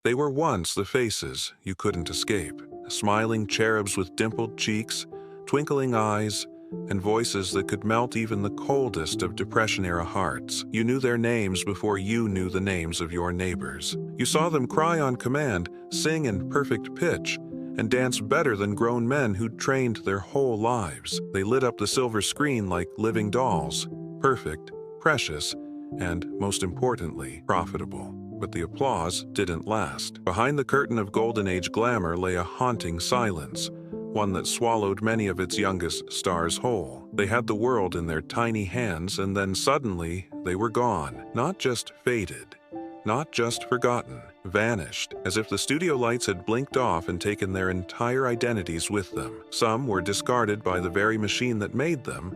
They were once the faces you couldn't escape, smiling cherubs with dimpled cheeks, twinkling eyes, and voices that could melt even the coldest of Depression-era hearts. You knew their names before you knew the names of your neighbors. You saw them cry on command, sing in perfect pitch, and dance better than grown men who'd trained their whole lives. They lit up the silver screen like living dolls, perfect, precious, and, most importantly, profitable. But the applause didn't last. Behind the curtain of Golden Age glamour lay a haunting silence, one that swallowed many of its youngest stars whole. They had the world in their tiny hands, and then suddenly they were gone. Not just faded, not just forgotten, vanished, as if the studio lights had blinked off and taken their entire identities with them. Some were discarded by the very machine that made them.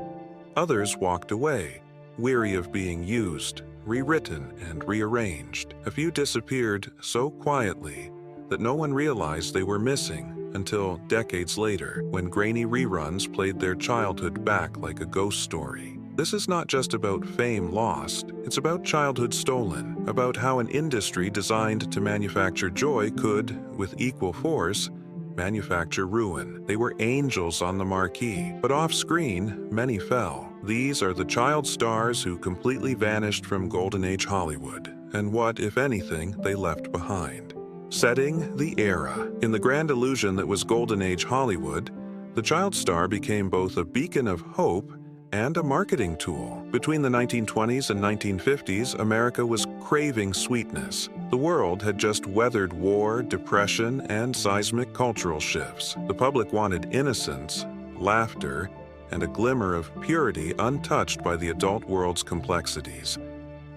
Others walked away, weary of being used, rewritten, and rearranged. A few disappeared so quietly that no one realized they were missing until decades later, when grainy reruns played their childhood back like a ghost story. This is not just about fame lost, it's about childhood stolen, about how an industry designed to manufacture joy could, with equal force, manufacture ruin. They were angels on the marquee, but off-screen, many fell. These are the child stars who completely vanished from Golden Age Hollywood, and what, if anything, they left behind. Setting the era. In the grand illusion that was Golden Age Hollywood, the child star became both a beacon of hope and a marketing tool. Between the 1920s and 1950s, America was craving sweetness. The world had just weathered war, depression, and seismic cultural shifts. The public wanted innocence, laughter, and a glimmer of purity untouched by the adult world's complexities.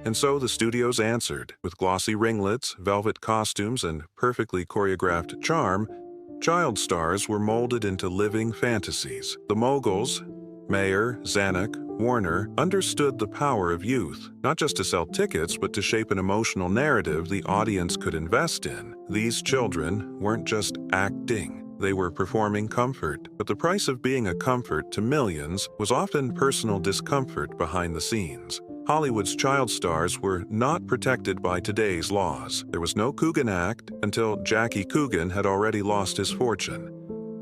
And so the studios answered. With glossy ringlets, velvet costumes, and perfectly choreographed charm, child stars were molded into living fantasies. The moguls, Mayer, Zanuck, Warner, understood the power of youth, not just to sell tickets, but to shape an emotional narrative the audience could invest in. These children weren't just acting. They were performing comfort, but the price of being a comfort to millions was often personal discomfort behind the scenes. Hollywood's child stars were not protected by today's laws. There was no Coogan Act until Jackie Coogan had already lost his fortune.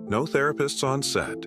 No therapists on set.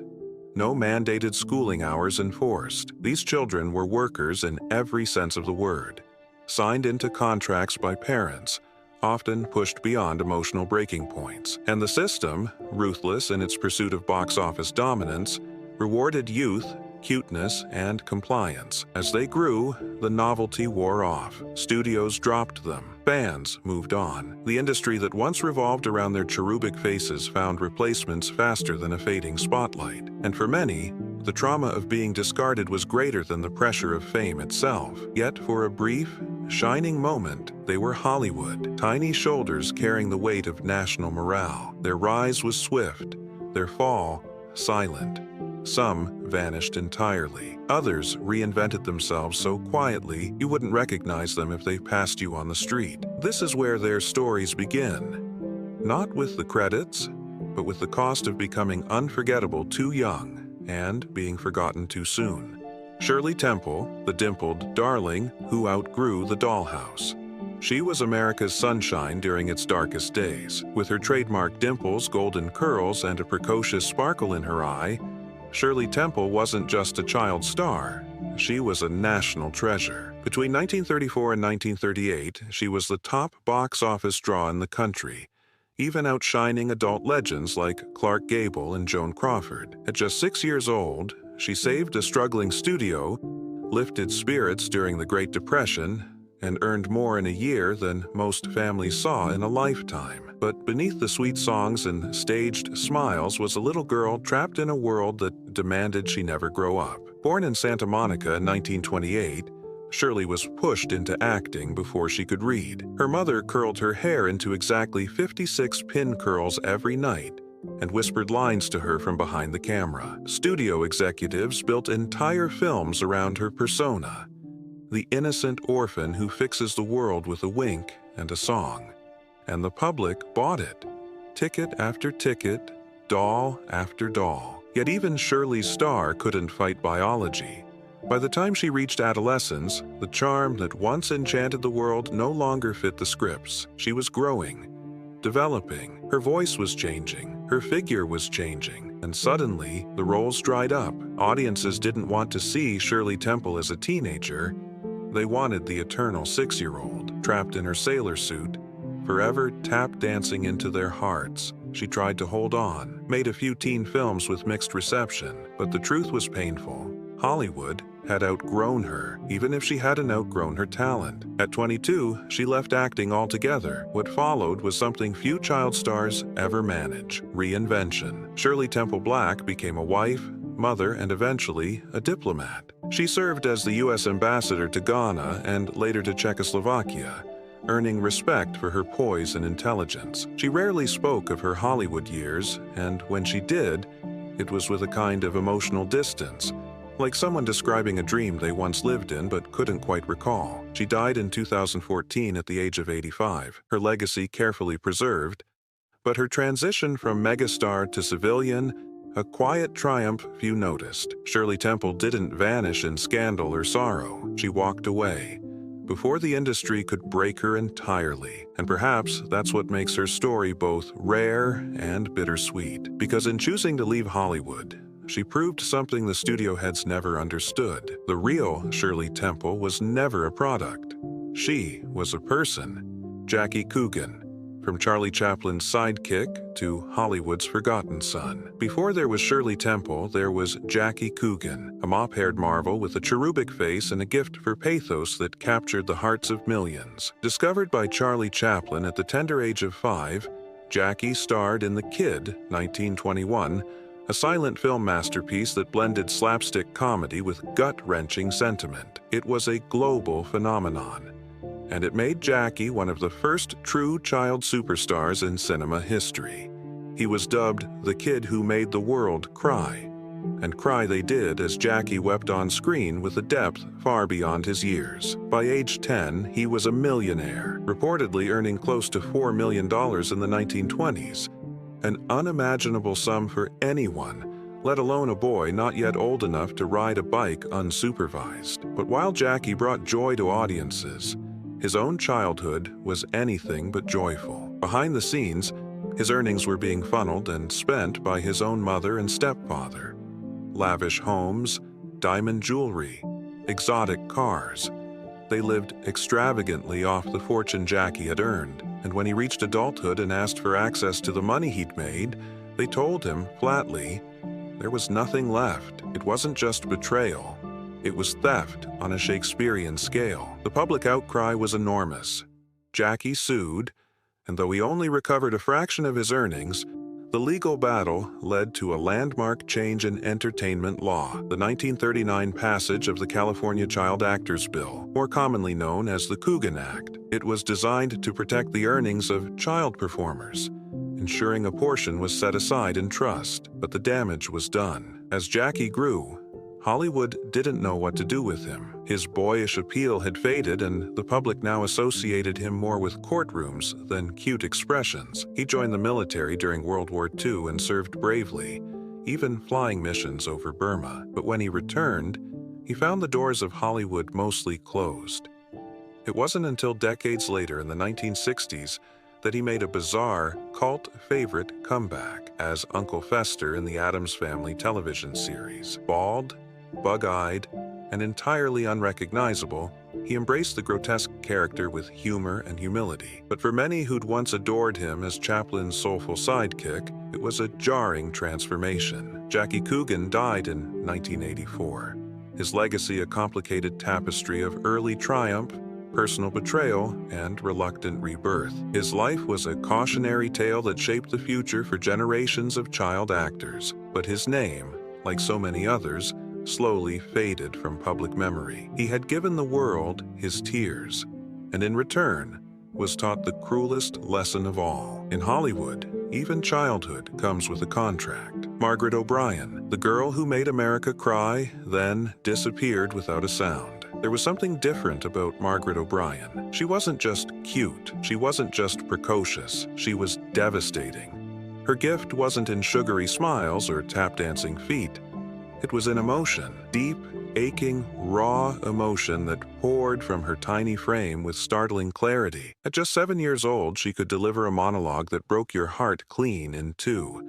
No mandated schooling hours enforced. These children were workers in every sense of the word, signed into contracts by parents, often pushed beyond emotional breaking points. And the system, ruthless in its pursuit of box office dominance, rewarded youth, cuteness, and compliance. As they grew, the novelty wore off. Studios dropped them. Fans moved on. The industry that once revolved around their cherubic faces found replacements faster than a fading spotlight. And for many, the trauma of being discarded was greater than the pressure of fame itself. Yet for a brief, shining moment, they were Hollywood, tiny shoulders carrying the weight of national morale. Their rise was swift, their fall silent. Some vanished entirely. Others reinvented themselves so quietly you wouldn't recognize them if they passed you on the street. This is where their stories begin. Not with the credits, but with the cost of becoming unforgettable too young and being forgotten too soon. Shirley Temple, the dimpled darling who outgrew the dollhouse. She was America's sunshine during its darkest days. With her trademark dimples, golden curls, and a precocious sparkle in her eye, Shirley Temple wasn't just a child star. She was a national treasure. Between 1934 and 1938, she was the top box office draw in the country, even outshining adult legends like Clark Gable and Joan Crawford. At just 6 years old, she saved a struggling studio, lifted spirits during the Great Depression, and earned more in a year than most families saw in a lifetime. But beneath the sweet songs and staged smiles was a little girl trapped in a world that demanded she never grow up. Born in Santa Monica in 1928, Shirley was pushed into acting before she could read. Her mother curled her hair into exactly 56 pin curls every night and whispered lines to her from behind the camera. Studio executives built entire films around her persona, the innocent orphan who fixes the world with a wink and a song. And the public bought it. Ticket after ticket, doll after doll. Yet even Shirley's star couldn't fight biology. By the time she reached adolescence, the charm that once enchanted the world no longer fit the scripts. She was growing, developing. Her voice was changing, her figure was changing, and suddenly, the roles dried up. Audiences didn't want to see Shirley Temple as a teenager. They wanted the eternal 6-year-old, trapped in her sailor suit, forever tap dancing into their hearts. She tried to hold on, made a few teen films with mixed reception, but the truth was painful. Hollywood had outgrown her, even if she hadn't outgrown her talent. At 22, she left acting altogether. What followed was something few child stars ever manage: reinvention. Shirley Temple Black became a wife, mother, and eventually a diplomat. She served as the U.S. ambassador to Ghana and later to Czechoslovakia, earning respect for her poise and intelligence. She rarely spoke of her Hollywood years, and when she did, it was with a kind of emotional distance, like someone describing a dream they once lived in but couldn't quite recall. She died in 2014 at the age of 85, her legacy carefully preserved, but her transition from megastar to civilian, a quiet triumph few noticed. Shirley Temple didn't vanish in scandal or sorrow. She walked away before the industry could break her entirely. And perhaps that's what makes her story both rare and bittersweet. Because in choosing to leave Hollywood, she proved something the studio heads never understood. The real Shirley Temple was never a product. She was a person. Jackie Coogan, from Charlie Chaplin's sidekick to Hollywood's forgotten son. Before there was Shirley Temple, there was Jackie Coogan, a mop-haired marvel with a cherubic face and a gift for pathos that captured the hearts of millions. Discovered by Charlie Chaplin at the tender age of 5, Jackie starred in The Kid, 1921, a silent film masterpiece that blended slapstick comedy with gut-wrenching sentiment. It was a global phenomenon, and it made Jackie one of the first true child superstars in cinema history. He was dubbed the kid who made the world cry, and cry they did as Jackie wept on screen with a depth far beyond his years. By age 10, he was a millionaire, reportedly earning close to $4 million in the 1920s, an unimaginable sum for anyone, let alone a boy not yet old enough to ride a bike unsupervised. But while Jackie brought joy to audiences, his own childhood was anything but joyful. Behind the scenes, his earnings were being funneled and spent by his own mother and stepfather. Lavish homes, diamond jewelry, exotic cars. They lived extravagantly off the fortune Jackie had earned, and when he reached adulthood and asked for access to the money he'd made, they told him flatly there was nothing left. It wasn't just betrayal. It was theft on a Shakespearean scale. The public outcry was enormous. Jackie sued, and though he only recovered a fraction of his earnings, the legal battle led to a landmark change in entertainment law, the 1939 passage of the California Child Actors Bill, more commonly known as the Coogan Act. It was designed to protect the earnings of child performers, ensuring a portion was set aside in trust. But the damage was done. As Jackie grew, Hollywood didn't know what to do with him. His boyish appeal had faded, and the public now associated him more with courtrooms than cute expressions. He joined the military during World War II and served bravely, even flying missions over Burma. But when he returned, he found the doors of Hollywood mostly closed. It wasn't until decades later in the 1960s that he made a bizarre, cult favorite comeback as Uncle Fester in the Addams Family television series. Bald, bug-eyed, and entirely unrecognizable, he embraced the grotesque character with humor and humility. But for many who'd once adored him as Chaplin's soulful sidekick, it was a jarring transformation. Jackie Coogan died in 1984. His legacy a complicated tapestry of early triumph, personal betrayal, and reluctant rebirth. His life was a cautionary tale that shaped the future for generations of child actors. But his name, like so many others, slowly faded from public memory. He had given the world his tears, and in return was taught the cruelest lesson of all. In Hollywood, even childhood comes with a contract. Margaret O'Brien, the girl who made America cry, then disappeared without a sound. There was something different about Margaret O'Brien. She wasn't just cute, she wasn't just precocious, she was devastating. Her gift wasn't in sugary smiles or tap-dancing feet. It was in emotion, deep, aching, raw emotion that poured from her tiny frame with startling clarity. At just 7 years old, she could deliver a monologue that broke your heart clean in two.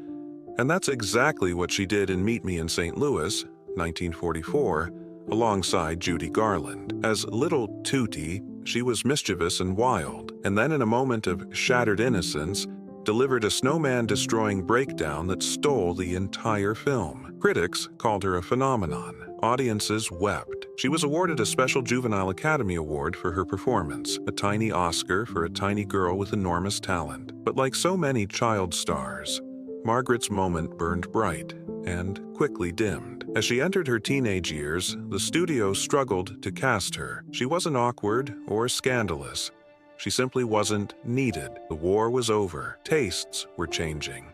And that's exactly what she did in Meet Me in St. Louis, 1944, alongside Judy Garland. As little Tootie, she was mischievous and wild, and then in a moment of shattered innocence, delivered a snowman-destroying breakdown that stole the entire film. Critics called her a phenomenon. Audiences wept. She was awarded a special Juvenile Academy Award for her performance, a tiny Oscar for a tiny girl with enormous talent. But like so many child stars, Margaret's moment burned bright and quickly dimmed. As she entered her teenage years, the studio struggled to cast her. She wasn't awkward or scandalous. She simply wasn't needed. The war was over. Tastes were changing.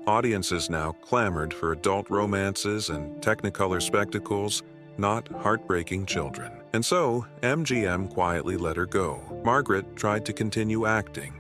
Audiences now clamored for adult romances and Technicolor spectacles, not heartbreaking children. And so, MGM quietly let her go. Margaret tried to continue acting.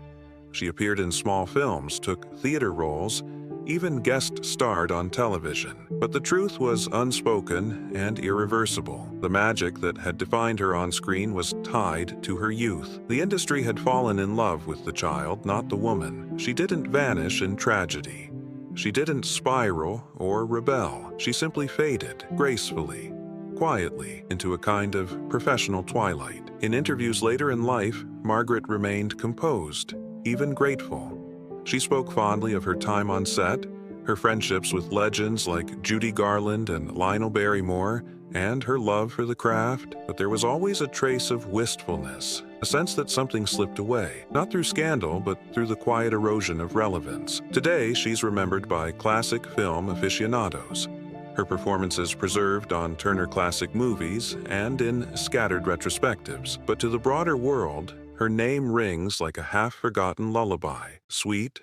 She appeared in small films, took theater roles, even guest starred on television. But the truth was unspoken and irreversible. The magic that had defined her on screen was tied to her youth. The industry had fallen in love with the child, not the woman. She didn't vanish in tragedy. She didn't spiral or rebel. She simply faded, gracefully, quietly, into a kind of professional twilight. In interviews later in life, Margaret remained composed, even grateful. She spoke fondly of her time on set, her friendships with legends like Judy Garland and Lionel Barrymore, and her love for the craft, but there was always a trace of wistfulness, a sense that something slipped away, not through scandal, but through the quiet erosion of relevance. Today, she's remembered by classic film aficionados, her performances preserved on Turner Classic Movies and in scattered retrospectives. But to the broader world, her name rings like a half-forgotten lullaby, sweet,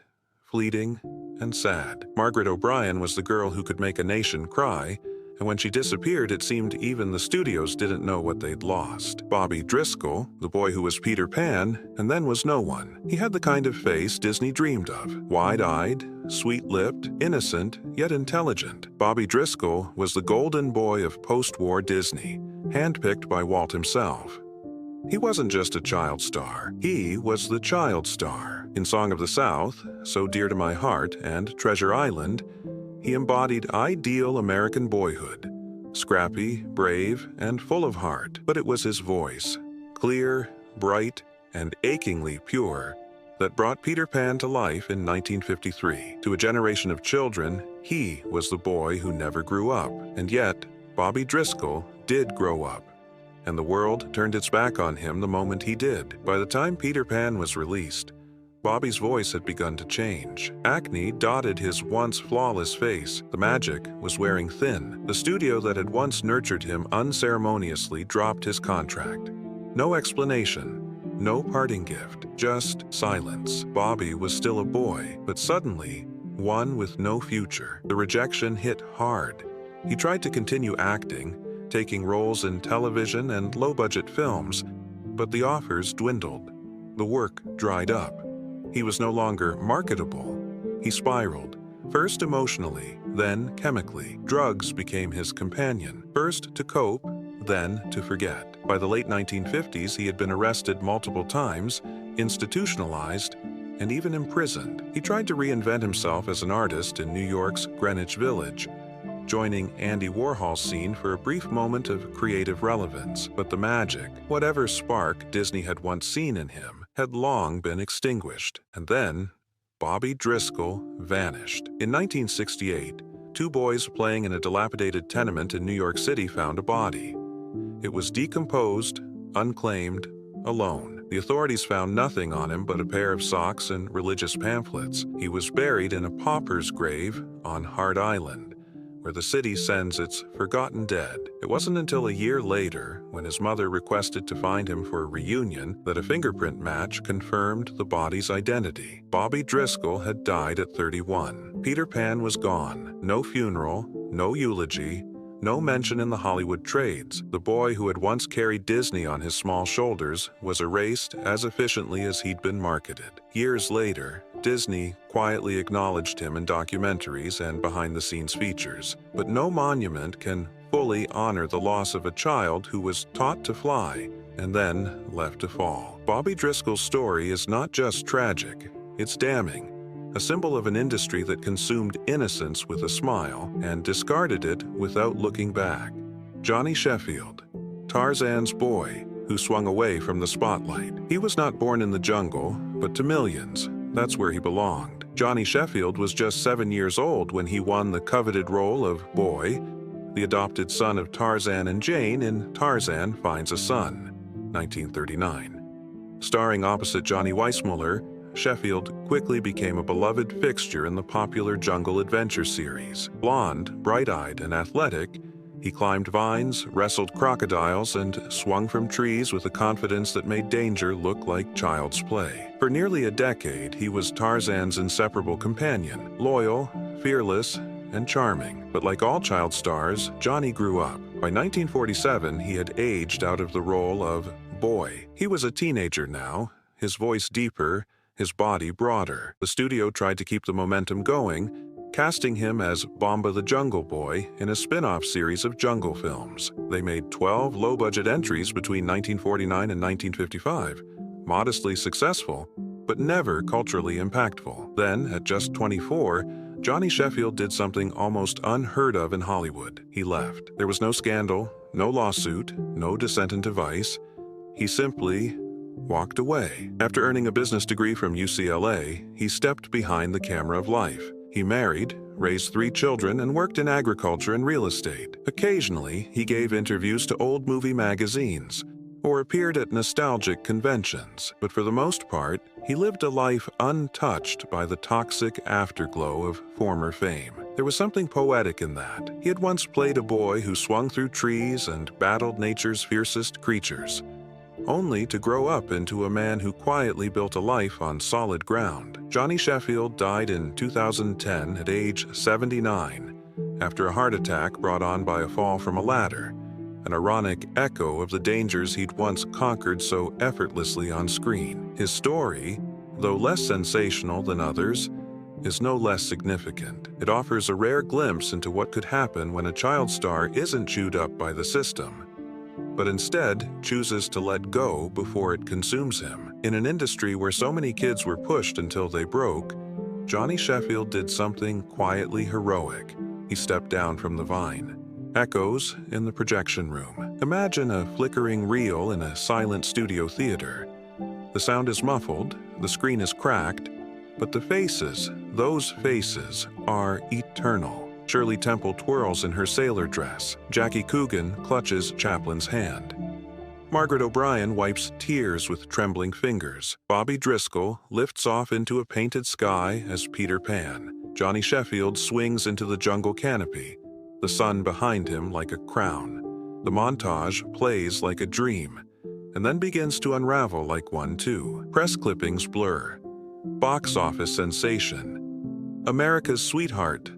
fleeting, and sad. Margaret O'Brien was the girl who could make a nation cry, and when she disappeared, it seemed even the studios didn't know what they'd lost. Bobby Driscoll, the boy who was Peter Pan, and then was no one. He had the kind of face Disney dreamed of, wide-eyed, sweet-lipped, innocent, yet intelligent. Bobby Driscoll was the golden boy of post-war Disney, handpicked by Walt himself. He wasn't just a child star, he was the child star. In Song of the South, So Dear to My Heart, and Treasure Island, he embodied ideal American boyhood, scrappy, brave, and full of heart. But it was his voice, clear, bright, and achingly pure, that brought Peter Pan to life in 1953. To a generation of children, he was the boy who never grew up. And yet, Bobby Driscoll did grow up, and the world turned its back on him the moment he did. By the time Peter Pan was released, Bobby's voice had begun to change. Acne dotted his once flawless face. The magic was wearing thin. The studio that had once nurtured him unceremoniously dropped his contract. No explanation, no parting gift, just silence. Bobby was still a boy, but suddenly, one with no future. The rejection hit hard. He tried to continue acting, taking roles in television and low-budget films, but the offers dwindled. The work dried up. He was no longer marketable. He spiraled, first emotionally, then chemically. Drugs became his companion, first to cope, then to forget. By the late 1950s, he had been arrested multiple times, institutionalized, and even imprisoned. He tried to reinvent himself as an artist in New York's Greenwich Village, joining Andy Warhol's scene for a brief moment of creative relevance. But the magic, whatever spark Disney had once seen in him, had long been extinguished. And then, Bobby Driscoll vanished. In 1968, two boys playing in a dilapidated tenement in New York City found a body. It was decomposed, unclaimed, alone. The authorities found nothing on him but a pair of socks and religious pamphlets. He was buried in a pauper's grave on Hart Island, where the city sends its forgotten dead. It wasn't until a year later, when his mother requested to find him for a reunion, that a fingerprint match confirmed the body's identity. Bobby Driscoll had died at 31. Peter Pan was gone. No funeral, no eulogy, no mention in the Hollywood trades. The boy who had once carried Disney on his small shoulders was erased as efficiently as he'd been marketed. Years later, Disney quietly acknowledged him in documentaries and behind-the-scenes features. But no monument can fully honor the loss of a child who was taught to fly and then left to fall. Bobby Driscoll's story is not just tragic, it's damning. A symbol of an industry that consumed innocence with a smile and discarded it without looking back. Johnny Sheffield, Tarzan's boy who swung away from the spotlight. He was not born in the jungle, but to millions, that's where he belonged. Johnny Sheffield was just 7 years old when he won the coveted role of Boy, the adopted son of Tarzan and Jane in Tarzan Finds a Son, 1939. Starring opposite Johnny Weissmuller, Sheffield quickly became a beloved fixture in the popular jungle adventure series. Blonde, bright-eyed, and athletic, he climbed vines, wrestled crocodiles, and swung from trees with a confidence that made danger look like child's play. For nearly a decade, he was Tarzan's inseparable companion, loyal, fearless, and charming. But like all child stars, Johnny grew up. By 1947, he had aged out of the role of Boy. He was a teenager now, his voice deeper, his body broader. The studio tried to keep the momentum going, casting him as Bomba the Jungle Boy in a spin-off series of jungle films. They made 12 low-budget entries between 1949 and 1955, modestly successful, but never culturally impactful. Then, at just 24, Johnny Sheffield did something almost unheard of in Hollywood. He left. There was no scandal, no lawsuit, no descent into vice. He simply walked away. After earning a business degree from UCLA, he stepped behind the camera of life. He married, raised 3 children, and worked in agriculture and real estate. Occasionally, he gave interviews to old movie magazines or appeared at nostalgic conventions. But for the most part, he lived a life untouched by the toxic afterglow of former fame. There was something poetic in that. He had once played a boy who swung through trees and battled nature's fiercest creatures, only to grow up into a man who quietly built a life on solid ground. Johnny Sheffield died in 2010 at age 79 after a heart attack brought on by a fall from a ladder, an ironic echo of the dangers he'd once conquered so effortlessly on screen. His story, though less sensational than others, is no less significant. It offers a rare glimpse into what could happen when a child star isn't chewed up by the system, but instead chooses to let go before it consumes him. In an industry where so many kids were pushed until they broke, Johnny Sheffield did something quietly heroic. He stepped down from the vine. Echoes in the projection room. Imagine a flickering reel in a silent studio theater. The sound is muffled, the screen is cracked, but the faces, those faces, are eternal. Shirley Temple twirls in her sailor dress. Jackie Coogan clutches Chaplin's hand. Margaret O'Brien wipes tears with trembling fingers. Bobby Driscoll lifts off into a painted sky as Peter Pan. Johnny Sheffield swings into the jungle canopy, the sun behind him like a crown. The montage plays like a dream, and then begins to unravel like one too. Press clippings blur. Box office sensation. America's sweetheart.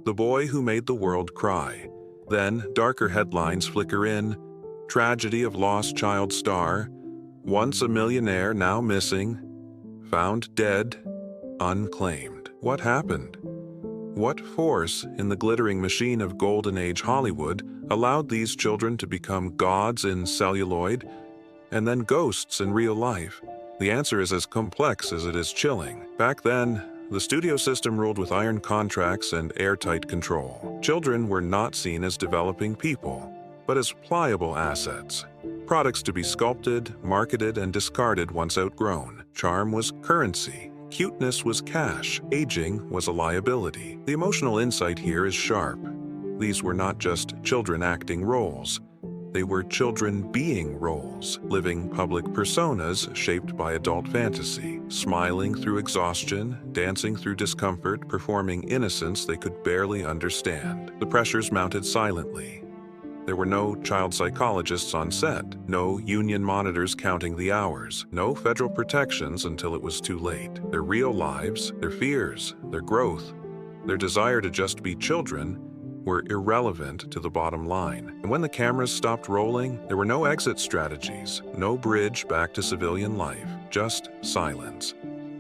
The boy who made the world cry. Then, darker headlines flicker in. Tragedy of lost child star. Once a millionaire, now missing. Found dead, unclaimed. What happened? What force in the glittering machine of Golden Age Hollywood allowed these children to become gods in celluloid and then ghosts in real life? The answer is as complex as it is chilling. Back then, the studio system ruled with iron contracts and airtight control. Children were not seen as developing people, but as pliable assets, products to be sculpted, marketed, and discarded once outgrown. Charm was currency, cuteness was cash, aging was a liability. The emotional insight here is sharp. These were not just children acting roles. They were children being roles, living public personas shaped by adult fantasy, smiling through exhaustion, dancing through discomfort, performing innocence they could barely understand. The pressures mounted silently. There were no child psychologists on set, no union monitors counting the hours, no federal protections until it was too late. Their real lives, their fears, their growth, their desire to just be children were irrelevant to the bottom line. And when the cameras stopped rolling, there were no exit strategies, no bridge back to civilian life, just silence.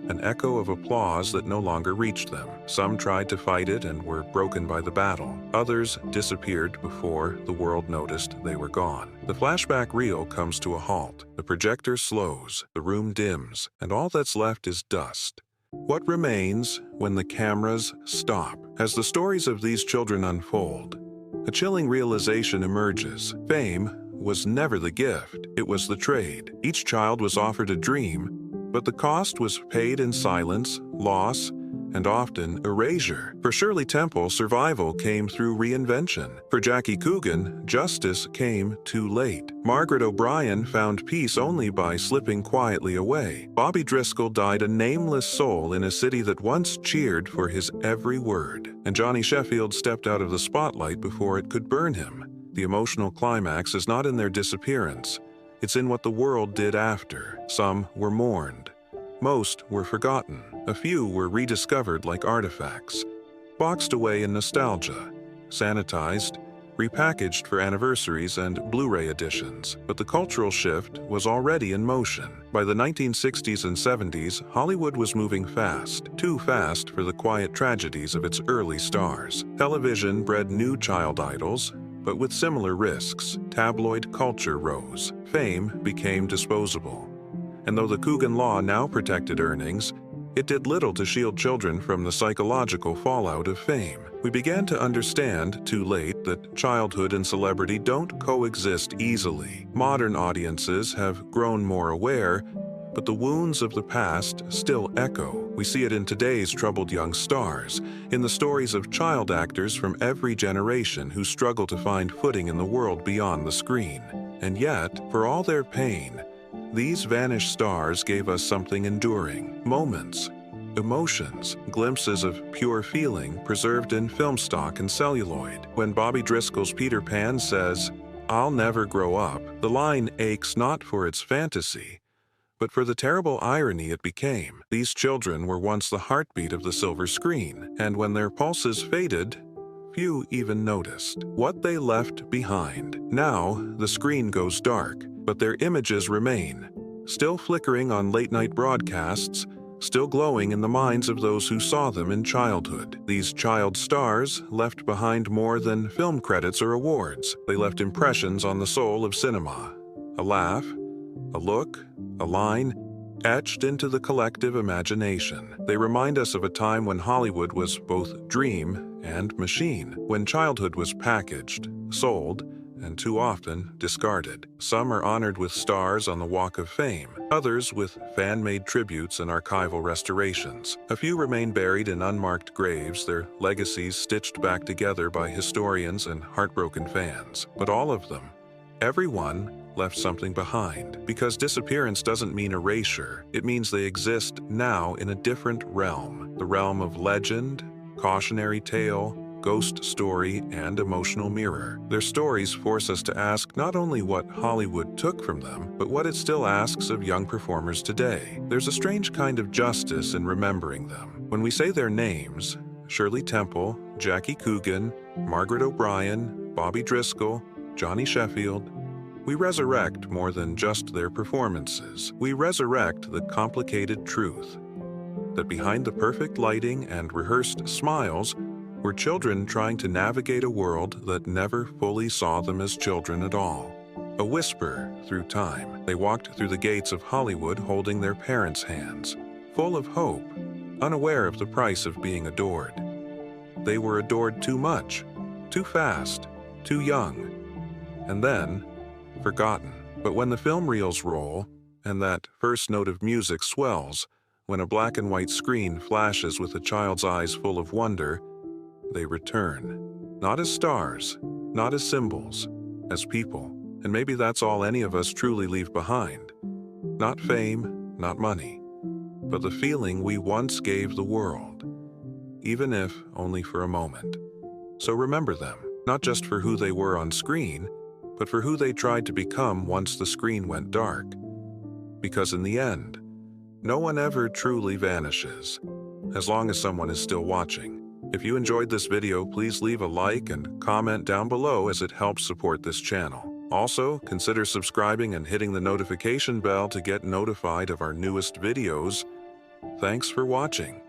an echo of applause that no longer reached them. Some tried to fight it and were broken by the battle. Others disappeared before the world noticed they were gone. The flashback reel comes to a halt. The projector slows, the room dims, and all that's left is dust. What remains when the cameras stop? As the stories of these children unfold, a chilling realization emerges. Fame was never the gift, it was the trade. Each child was offered a dream, but the cost was paid in silence, loss, and often erasure. For Shirley Temple, survival came through reinvention. For Jackie Coogan, justice came too late. Margaret O'Brien found peace only by slipping quietly away. Bobby Driscoll died a nameless soul in a city that once cheered for his every word. And Johnny Sheffield stepped out of the spotlight before it could burn him. The emotional climax is not in their disappearance. It's in what the world did after. Some were mourned. Most were forgotten. A few were rediscovered like artifacts, boxed away in nostalgia, sanitized, repackaged for anniversaries and Blu-ray editions. But the cultural shift was already in motion. By the 1960s and 70s, Hollywood was moving fast, too fast for the quiet tragedies of its early stars. Television bred new child idols, but with similar risks. Tabloid culture rose. Fame became disposable. And though the Coogan Law now protected earnings, it did little to shield children from the psychological fallout of fame. We began to understand, too late, that childhood and celebrity don't coexist easily. Modern audiences have grown more aware, but the wounds of the past still echo. We see it in today's troubled young stars, in the stories of child actors from every generation who struggle to find footing in the world beyond the screen. And yet, for all their pain, these vanished stars gave us something enduring. Moments, emotions, glimpses of pure feeling preserved in film stock and celluloid. When Bobby Driscoll's Peter Pan says, "I'll never grow up," the line aches not for its fantasy, but for the terrible irony it became. These children were once the heartbeat of the silver screen, and when their pulses faded, few even noticed what they left behind. Now, the screen goes dark, but their images remain, still flickering on late-night broadcasts, still glowing in the minds of those who saw them in childhood. These child stars left behind more than film credits or awards. They left impressions on the soul of cinema. A laugh, a look, a line, etched into the collective imagination. They remind us of a time when Hollywood was both dream and machine, when childhood was packaged, sold, and too often discarded. Some are honored with stars on the Walk of Fame, others with fan-made tributes and archival restorations. A few remain buried in unmarked graves, their legacies stitched back together by historians and heartbroken fans. But all of them, everyone, left something behind. Because disappearance doesn't mean erasure, it means they exist now in a different realm. The realm of legend, cautionary tale, ghost story, and emotional mirror. Their stories force us to ask not only what Hollywood took from them, but what it still asks of young performers today. There's a strange kind of justice in remembering them. When we say their names, Shirley Temple, Jackie Coogan, Margaret O'Brien, Bobby Driscoll, Johnny Sheffield, we resurrect more than just their performances. We resurrect the complicated truth that behind the perfect lighting and rehearsed smiles were children trying to navigate a world that never fully saw them as children at all. A whisper through time. They walked through the gates of Hollywood holding their parents' hands, full of hope, unaware of the price of being adored. They were adored too much, too fast, too young, and then forgotten. But when the film reels roll, and that first note of music swells, when a black and white screen flashes with a child's eyes full of wonder, they return. Not as stars, not as symbols, as people. And maybe that's all any of us truly leave behind. Not fame, not money, but the feeling we once gave the world, even if only for a moment. So remember them, not just for who they were on screen, but for who they tried to become once the screen went dark. Because in the end, no one ever truly vanishes, as long as someone is still watching. If you enjoyed this video, please leave a like and comment down below as it helps support this channel. Also, consider subscribing and hitting the notification bell to get notified of our newest videos. Thanks for watching.